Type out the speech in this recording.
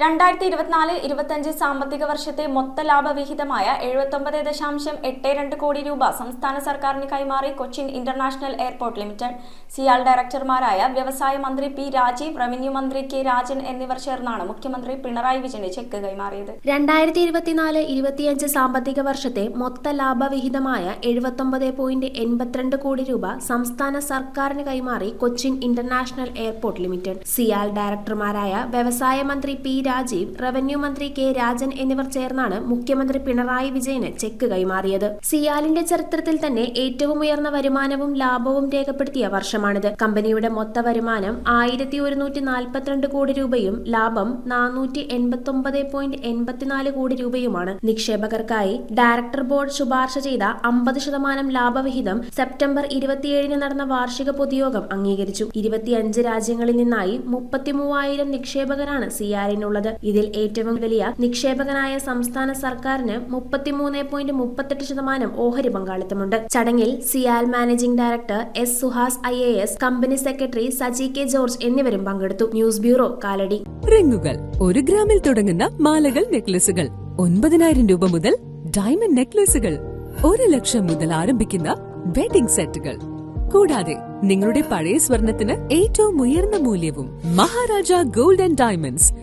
2024-25 സാമ്പത്തിക വർഷത്തെ മൊത്ത ലാഭവിഹിതമായ 79.82 കോടി രൂപ സംസ്ഥാന സർക്കാരിന് കൈമാറി Cochin international airport limited. CIAL ഡയറക്ടർമാരായ വ്യവസായ മന്ത്രി പി രാജീവ്, റവന്യൂ മന്ത്രി കെ രാജൻ എന്നിവർ ചേർന്നാണ് മുഖ്യമന്ത്രി പിണറായി വിജയന് ചെക്ക് കൈമാറിയത്. 2024-25 സാമ്പത്തിക വർഷത്തെ മൊത്ത ലാഭവിഹിതമായ 79.82 കോടി രൂപ സംസ്ഥാന സർക്കാരിന് കൈമാറി Cochin international airport limited. CIAL ഡയറക്ടർമാരായ വ്യവസായ മന്ത്രി പി രാജീവ്, റവന്യൂ മന്ത്രി കെ രാജൻ എന്നിവർ ചേർന്നാണ് മുഖ്യമന്ത്രി പിണറായി വിജയന് ചെക്ക് കൈമാറിയത്. സിയാലിന്റെ ചരിത്രത്തിൽ തന്നെ ഏറ്റവും ഉയർന്ന വരുമാനവും ലാഭവും രേഖപ്പെടുത്തിയ വർഷമാണിത്. കമ്പനിയുടെ മൊത്ത വരുമാനം 1142 കോടി രൂപയും ലാഭം 489.84 കോടി രൂപയുമാണ്. നിക്ഷേപകർക്കായി ഡയറക്ടർ ബോർഡ് ശുപാർശ ചെയ്ത 50% ലാഭവിഹിതം സെപ്റ്റംബർ 27 നടന്ന വാർഷിക പൊതുയോഗം അംഗീകരിച്ചു. 25 രാജ്യങ്ങളിൽ നിന്നായി 33,000 നിക്ഷേപകരാണ് സിയാലിനുള്ളത്. ഇതിൽ ഏറ്റവും വലിയ നിക്ഷേപകനായ സംസ്ഥാന സർക്കാരിന് 33.38% ഓഹരി പങ്കാളിത്തമുണ്ട്. ചടങ്ങിൽ CIAL managing director S Suhas IAS, company secretary Saji K George എന്നിവരും പങ്കെടുത്തു. News bureau, Kalady. റിങ്ങുകൾ 1 ഗ്രാമിൽ തുടങ്ങുന്ന മാലകൾ, നെക്ലസുകൾ 9,000 രൂപ മുതൽ ഡയമണ്ട് നെക്ലസുകൾ 1 ലക്ഷം മുതൽ ആരംഭിക്കുന്ന വെഡിംഗ് സെറ്റുകൾ, കൂടാതെ നിങ്ങളുടെ പഴയ സ്വർണത്തിന് ഏറ്റവും ഉയർന്ന മൂല്യവും മഹാരാജ ഗോൾഡ് ആൻഡ് ഡയമണ്ട്സ്